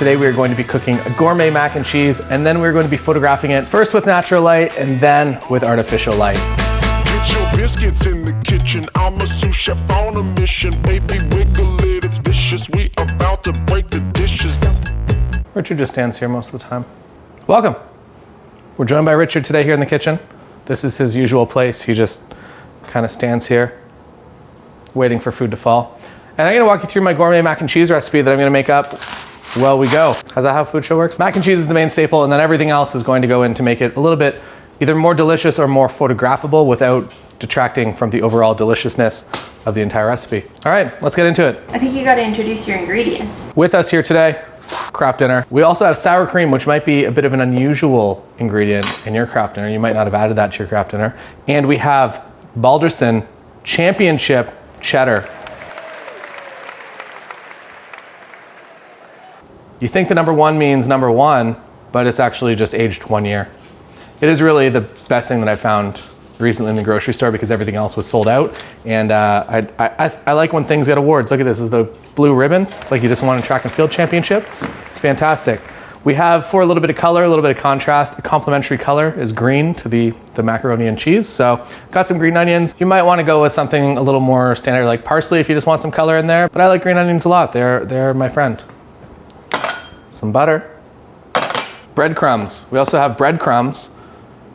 Today we are going to be cooking a gourmet mac and cheese, and then we're going to be photographing it first with natural light and then with artificial light. Get your biscuits in the kitchen. I'm a sous chef on a mission. Baby, wiggle it, it's vicious. We about to break the dishes. Richard just stands here most of the time. Welcome. We're joined by Richard today here in the kitchen. This is his usual place. He just kind of stands here waiting for food to fall. And I'm gonna walk you through my gourmet mac and cheese recipe that I'm gonna make up while we go. Is that how food show works? Mac and cheese is the main staple, and then everything else is going to go in to make it a little bit either more delicious or more photographable without detracting from the overall deliciousness of the entire recipe. All right, let's get into it. I think you gotta introduce your ingredients. With us here today, Kraft dinner. We also have sour cream, which might be a bit of an unusual ingredient in your Kraft dinner. You might not have added that to your Kraft dinner. And we have Balderson Championship Cheddar. You think the number one means number one, but it's actually just aged 1 year. It is really the best thing that I found recently in the grocery store because everything else was sold out. And I like when things get awards. Look at this, is the blue ribbon. It's like you just won a track and field championship. It's fantastic. We have, for a little bit of color, a little bit of contrast, a complementary color is green to the macaroni and cheese. So got some green onions. You might want to go with something a little more standard like parsley if you just want some color in there, but I like green onions a lot. They're my friend. Some butter, breadcrumbs. We also have breadcrumbs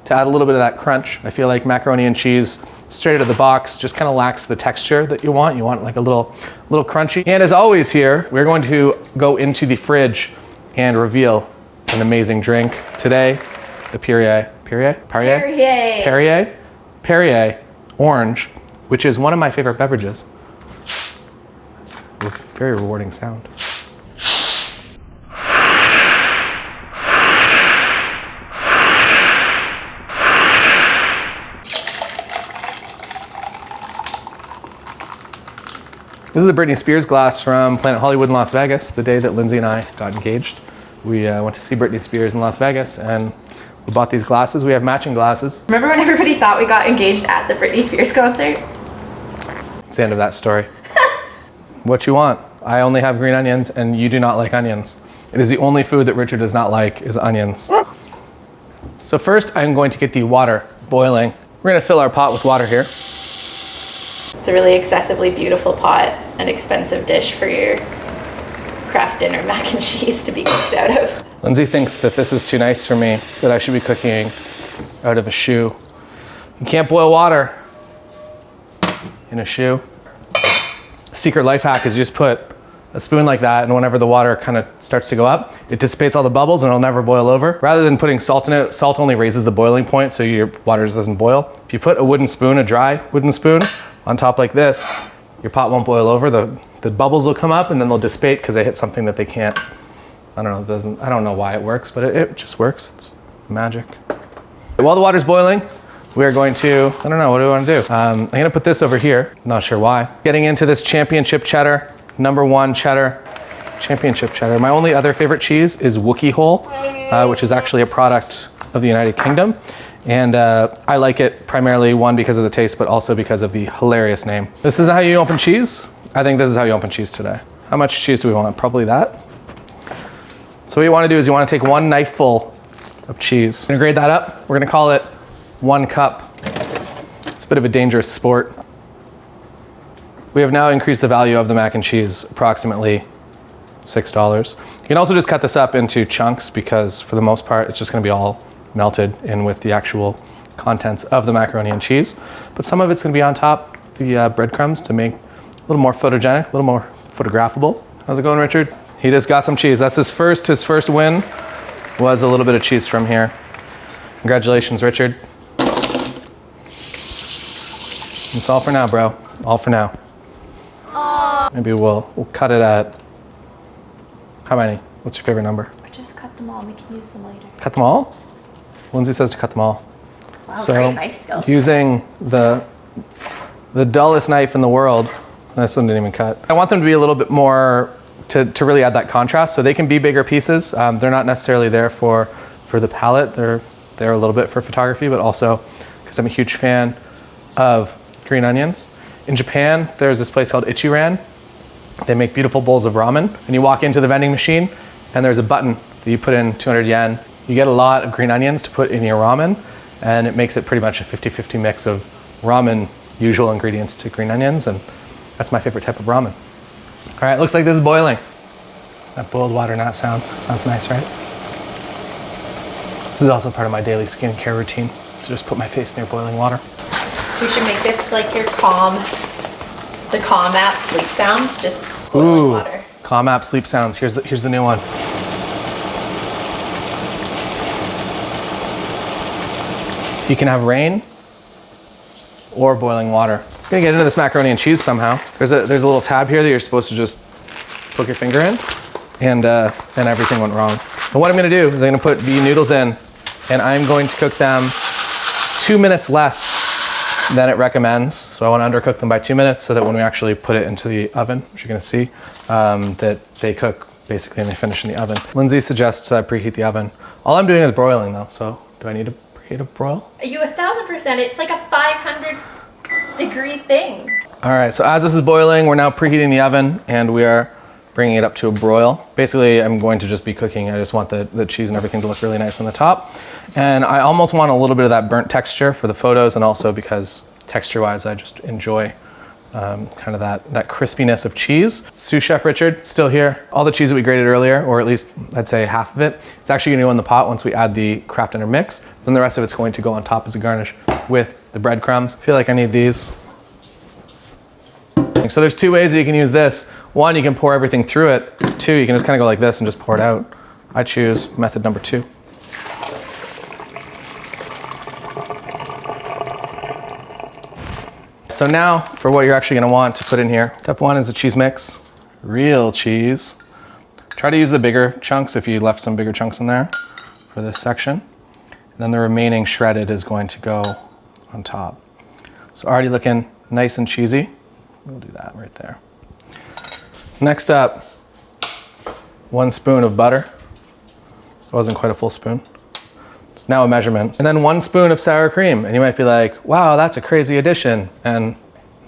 to add a little bit of that crunch. I feel like macaroni and cheese straight out of the box just kind of lacks the texture that you want. You want like a little crunchy. And as always here, we're going to go into the fridge and reveal an amazing drink. Today, the Perrier Orange, which is one of my favorite beverages. Very rewarding sound. This is a Britney Spears glass from Planet Hollywood in Las Vegas, the day that Lindsay and I got engaged. We went to see Britney Spears in Las Vegas and we bought these glasses. We have matching glasses. Remember when everybody thought we got engaged at the Britney Spears concert? It's the end of that story. What you want? I only have green onions and you do not like onions. It is the only food that Richard does not like is onions. So first I'm going to get the water boiling. We're gonna fill our pot with water here. It's a really excessively beautiful pot, an expensive dish for your Kraft dinner mac and cheese to be cooked out of. Lindsay thinks that this is too nice for me, that I should be cooking out of a shoe. You can't boil water in a shoe. Secret life hack is you just put a spoon like that, and whenever the water kind of starts to go up, it dissipates all the bubbles and it'll never boil over. Rather than putting salt in it, salt only raises the boiling point so your water just doesn't boil. If you put a wooden spoon, a dry wooden spoon, on top like this, your pot won't boil over. The bubbles will come up and then they'll dissipate because they hit something that they can't. I don't know why it works, but it just works. It's magic. While the water's boiling, we are going to, I don't know, what do we want to do? I'm gonna put this over here. Not sure why. Getting into this championship cheddar, number one cheddar, championship cheddar. My only other favorite cheese is Wookiee Whole, which is actually a product of the United Kingdom. And I like it primarily, one, because of the taste, but also because of the hilarious name. This is how you open cheese? I think this is how you open cheese today. How much cheese do we want? Probably that. So what you wanna do is you wanna take 1 knife full of cheese. We're gonna grade that up. We're gonna call it 1 cup. It's a bit of a dangerous sport. We have now increased the value of the mac and cheese approximately $6. You can also just cut this up into chunks because for the most part, it's just gonna be all melted in with the actual contents of the macaroni and cheese. But some of it's gonna be on top, the breadcrumbs, to make a little more photogenic, a little more photographable. How's it going, Richard? He just got some cheese. That's his first win was a little bit of cheese from here. Congratulations, Richard. It's all for now, bro. All for now. Maybe we'll cut it at, how many? What's your favorite number? Or just cut them all, we can use them later. Cut them all? Lindsay says to cut them all. Wow, so great knife skills. Using the dullest knife in the world, this one didn't even cut. I want them to be a little bit more, to really add that contrast. So they can be bigger pieces. They're not necessarily there for the palette. They're there a little bit for photography, but also because I'm a huge fan of green onions. In Japan, there's this place called Ichiran. They make beautiful bowls of ramen. And you walk into the vending machine and there's a button that you put in 200 yen. You get a lot of green onions to put in your ramen, and it makes it pretty much a 50-50 mix of ramen usual ingredients to green onions, and that's my favorite type of ramen. All right, looks like this is boiling. That boiled water not sounds nice, right? This is also part of my daily skincare routine, to just put my face near boiling water. We should make this like your the Calm app sleep sounds, just boiling water. Calm app sleep sounds. Here's the new one. You can have rain or boiling water. I'm gonna get into this macaroni and cheese somehow. There's a little tab here that you're supposed to just poke your finger in, and everything went wrong. And what I'm gonna do is I'm gonna put the noodles in, and I'm going to cook them 2 minutes less than it recommends. So I want to undercook them by 2 minutes so that when we actually put it into the oven, which you're gonna see, that they cook basically and they finish in the oven. Lindsay suggests I preheat the oven. All I'm doing is broiling though, so do I need to preheat a broil? You 1000%, it's like a 500 degree thing. All right, so as this is boiling, we're now preheating the oven and we are bringing it up to a broil. Basically, I'm going to just be cooking. I just want the cheese and everything to look really nice on the top. And I almost want a little bit of that burnt texture for the photos, and also because texture-wise, I just enjoy kind of that crispiness of cheese. Sous Chef Richard, still here. All the cheese that we grated earlier, or at least I'd say half of it, it's actually gonna go in the pot once we add the Kraft dinner mix. Then the rest of it's going to go on top as a garnish with the breadcrumbs. I feel like I need these. So there's two ways that you can use this. One, you can pour everything through it. Two, you can just kind of go like this and just pour it out. I choose method number 2. So now for what you're actually gonna want to put in here. Step 1 is a cheese mix, real cheese. Try to use the bigger chunks if you left some bigger chunks in there for this section. And then the remaining shredded is going to go on top. So already looking nice and cheesy. We'll do that right there. Next up, 1 spoon of butter. It wasn't quite a full spoon. It's now a measurement. And then 1 spoon of sour cream. And you might be like, wow, that's a crazy addition. And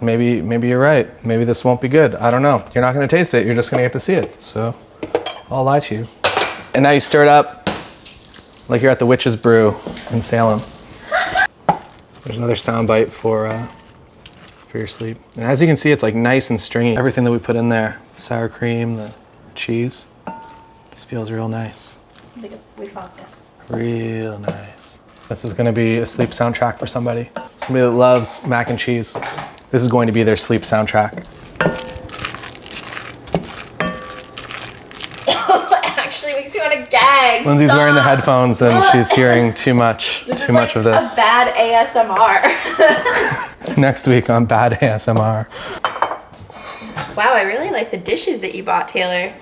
maybe you're right. Maybe this won't be good. I don't know. You're not gonna taste it. You're just gonna get to see it. So I'll lie to you. And now you stir it up like you're at the Witch's Brew in Salem. There's another soundbite for your sleep. And as you can see, it's like nice and stringy. Everything that we put in there, the sour cream, the cheese, just feels real nice. Real nice. This is gonna be a sleep soundtrack for somebody. Somebody that loves mac and cheese. This is going to be their sleep soundtrack. Actually makes you want to gag. Lindsay's wearing the headphones and she's hearing too much of this. A bad ASMR. Next week on Bad ASMR. Wow, I really like the dishes that you bought, Taylor.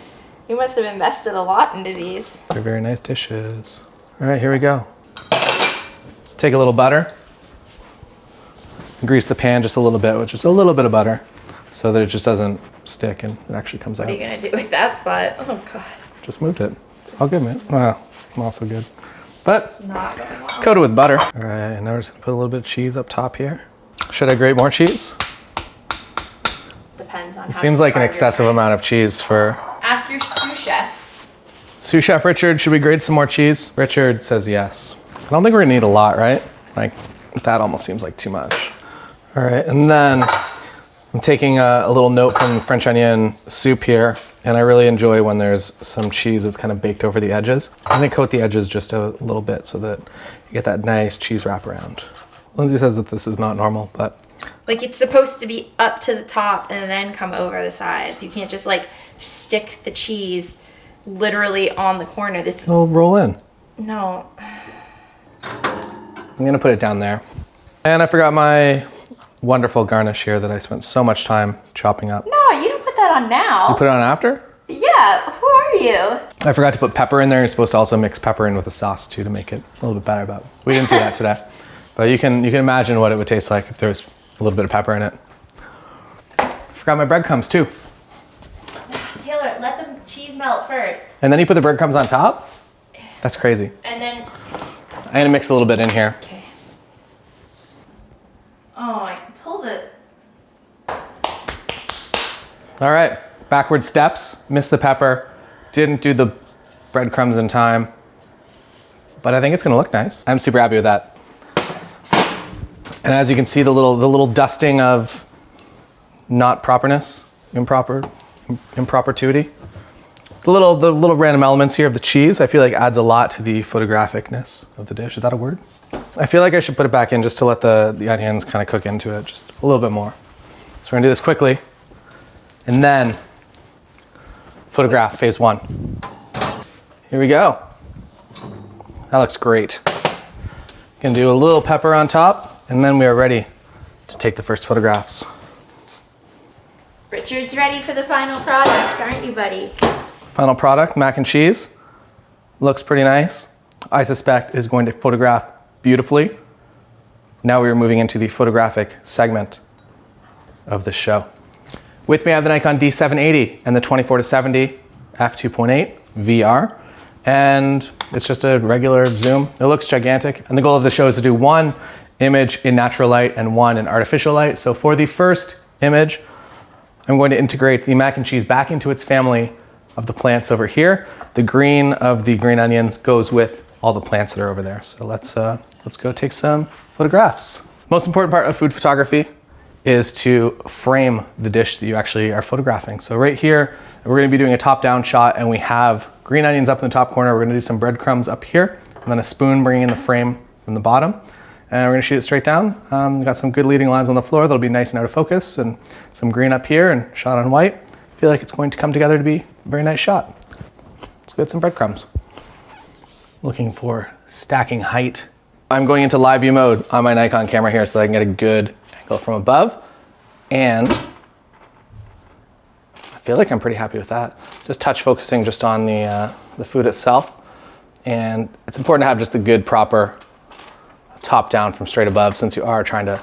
You must have invested a lot into these. They're very nice dishes. All right, here we go. Take a little butter. Grease the pan just a little bit with just a little bit of butter so that it just doesn't stick and it actually comes out. What are you gonna do with that spot? Oh God. Just moved it. It's all good, man. Wow, it's not so good. But It's not going well. it's coated with butter. All right, now we're just gonna put a little bit of cheese up top here. Should I grate more cheese? Depends on It seems like an excessive amount of cheese for... Ask your sous chef. Sous Chef Richard, should we grate some more cheese? Richard says yes. I don't think we're gonna need a lot, right? Like, that almost seems like too much. All right, and then I'm taking a little note from French onion soup here, and I really enjoy when there's some cheese that's kind of baked over the edges. I'm gonna coat the edges just a little bit so that you get that nice cheese wraparound. Lindsay says that this is not normal, but... Like it's supposed to be up to the top and then come over the sides. You can't just like stick the cheese literally on the corner. This It'll roll in. No. I'm gonna put it down there. And I forgot my wonderful garnish here that I spent so much time chopping up. No, you don't put that on now. You put it on after? Yeah, who are you? I forgot to put pepper in there. You're supposed to also mix pepper in with the sauce too to make it a little bit better, but we didn't do that today. But you can imagine what it would taste like if there was a little bit of pepper in it. Forgot my breadcrumbs too. Taylor, let the cheese melt first. And then you put the breadcrumbs on top? That's crazy. And then... I'm gonna mix a little bit in here. Okay. Oh, I can pull the... All right, backward steps, missed the pepper, didn't do the breadcrumbs in time, but I think it's gonna look nice. I'm super happy with that. And as you can see, the little dusting of not properness, impropertuity. The little random elements here of the cheese, I feel like adds a lot to the photographicness of the dish. Is that a word? I feel like I should put it back in just to let the onions kind of cook into it just a little bit more. So we're gonna do this quickly and then photograph phase 1. Here we go. That looks great. Gonna do a little pepper on top and then we are ready to take the first photographs. Richard's ready for the final product, aren't you, buddy? Final product, mac and cheese. Looks pretty nice. I suspect is going to photograph beautifully. Now we are moving into the photographic segment of the show. With me I have the Nikon D780 and the 24-70 f2.8 VR. And it's just a regular zoom. It looks gigantic. And the goal of the show is to do one image in natural light and one in artificial light. So for the first image, I'm going to integrate the mac and cheese back into its family of the plants over here. The green of the green onions goes with all the plants that are over there. So let's go take some photographs. Most important part of food photography is to frame the dish that you actually are photographing. So right here, we're gonna be doing a top-down shot and we have green onions up in the top corner. We're gonna do some breadcrumbs up here and then a spoon bringing in the frame from the bottom. And we're gonna shoot it straight down. We've got some good leading lines on the floor that'll be nice and out of focus and some green up here and shot on white. I feel like it's going to come together to be a very nice shot. Let's get some breadcrumbs. Looking for stacking height. I'm going into live view mode on my Nikon camera here so that I can get a good angle from above. And I feel like I'm pretty happy with that. Just touch focusing just on the food itself. And it's important to have just the good proper top down from straight above since you are trying to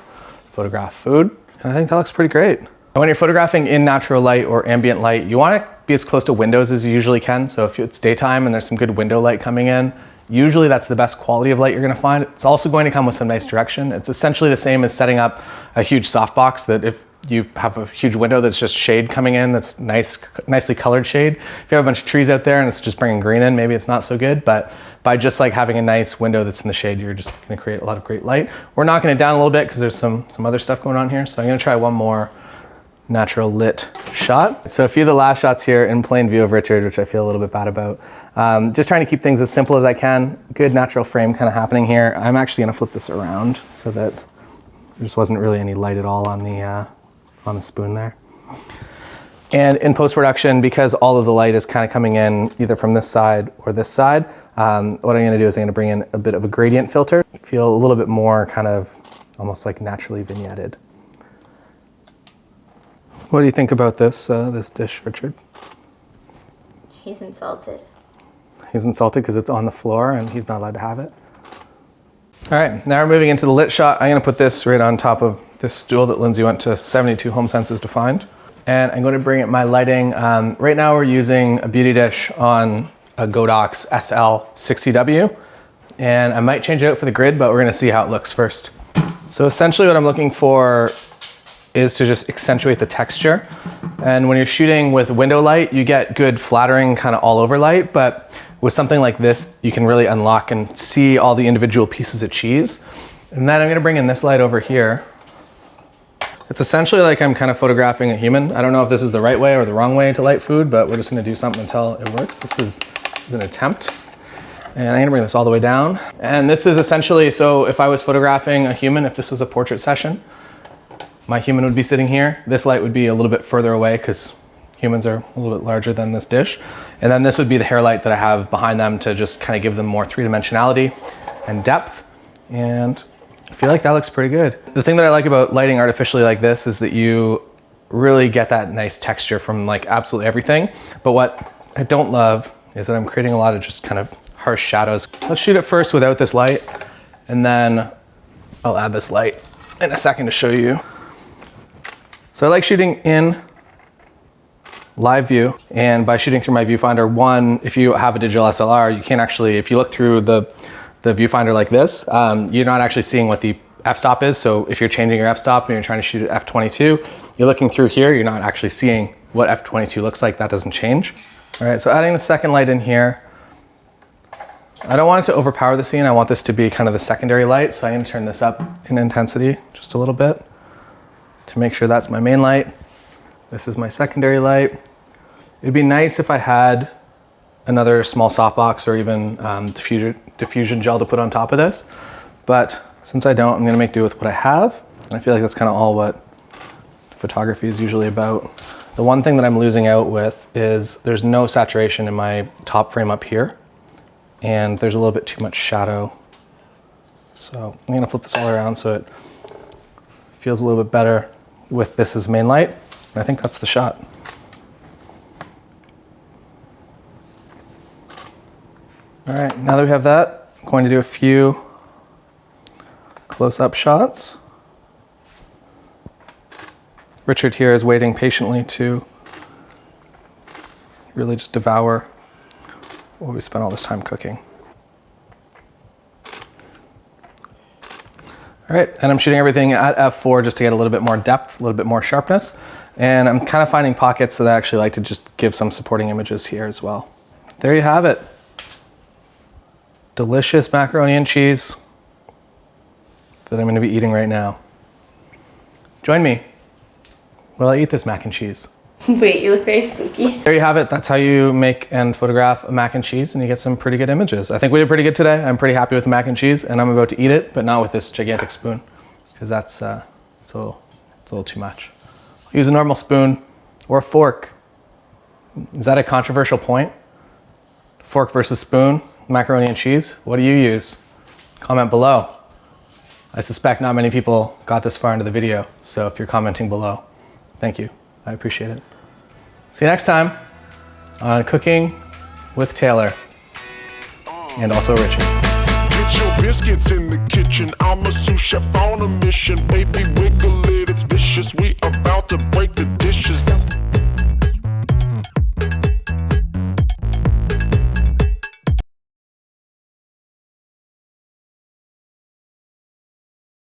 photograph food. And I think that looks pretty great. When you're photographing in natural light or ambient light, you want to be as close to windows as you usually can. So if it's daytime and there's some good window light coming in, usually that's the best quality of light you're going to find. It's also going to come with some nice direction. It's essentially the same as setting up a huge softbox that if you have a huge window that's just shade coming in, that's nicely colored shade. If you have a bunch of trees out there and it's just bringing green in, maybe it's not so good, but by just like having a nice window that's in the shade, you're just going to create a lot of great light. We're knocking it down a little bit because there's some other stuff going on here. So I'm going to try one more natural lit shot. So a few of the last shots here in plain view of Richard, which I feel a little bit bad about. Just trying to keep things as simple as I can. Good natural frame kind of happening here. I'm actually going to flip this around so that there just wasn't really any light at all on the spoon there. And in post-production, because all of the light is kind of coming in either from this side or this side, what I'm going to do is I'm going to bring in a bit of a gradient filter. Feel a little bit more kind of almost like naturally vignetted. What do you think about this dish, Richard? He's insulted. He's insulted because it's on the floor and he's not allowed to have it. All right, now we're moving into the lit shot. I'm going to put this right on top of this stool that Lindsay went to 72 Home Senses to find. And I'm going to bring in my lighting. Right now we're using a beauty dish on a Godox SL60W. And I might change it out for the grid, but we're going to see how it looks first. So essentially what I'm looking for is to just accentuate the texture. And when you're shooting with window light, you get good flattering kind of all over light, but with something like this, you can really unlock and see all the individual pieces of cheese. And then I'm gonna bring in this light over here. It's essentially like I'm kind of photographing a human. I don't know if this is the right way or the wrong way to light food, but we're just gonna do something until it works. This is an attempt. And I'm gonna bring this all the way down. And this is essentially, so if I was photographing a human, if this was a portrait session, my human would be sitting here. This light would be a little bit further away because humans are a little bit larger than this dish. And then this would be the hair light that I have behind them to just kind of give them more three-dimensionality and depth. And I feel like that looks pretty good. The thing that I like about lighting artificially like this is that you really get that nice texture from like absolutely everything. But what I don't love is that I'm creating a lot of just kind of harsh shadows. Let's shoot it first without this light, and then I'll add this light in a second to show you. So I like shooting in live view, and by shooting through my viewfinder, one, if you have a digital SLR, you can't actually, if you look through the viewfinder like this, you're not actually seeing what the f-stop is. So if you're changing your f-stop and you're trying to shoot at f22, you're looking through here, you're not actually seeing what f22 looks like. That doesn't change. All right, so adding the second light in here, I don't want it to overpower the scene. I want this to be kind of the secondary light. So I'm gonna turn this up in intensity just a little bit to make sure that's my main light. This is my secondary light. It'd be nice if I had another small softbox or even diffusion gel to put on top of this. But since I don't, I'm gonna make do with what I have. And I feel like that's kind of all what photography is usually about. The one thing that I'm losing out with is there's no saturation in my top frame up here. And there's a little bit too much shadow. So I'm gonna flip this all around so it feels a little bit better with this as main light. And I think that's the shot. All right, now that we have that, I'm going to do a few close-up shots. Richard here is waiting patiently to really just devour what we spent all this time cooking. All right, and I'm shooting everything at f4 just to get a little bit more depth, a little bit more sharpness. And I'm kind of finding pockets that I actually like to just give some supporting images here as well. There you have it. Delicious macaroni and cheese that I'm going to be eating right now. Join me while I eat this mac and cheese. Wait, you look very spooky. There you have it. That's how you make and photograph a mac and cheese, and you get some pretty good images. I think we did pretty good today. I'm pretty happy with the mac and cheese, and I'm about to eat it, but not with this gigantic spoon, because that's it's a little too much. I'll use a normal spoon or a fork. Is that a controversial point? Fork versus spoon, macaroni and cheese. What do you use? Comment below. I suspect not many people got this far into the video, so if you're commenting below, thank you. I appreciate it. See you next time on Cooking with Taylor and also Richard. Get your biscuits in the kitchen. I'm a sous chef on a mission. Baby, wiggle it, it's vicious. We about to break the dishes.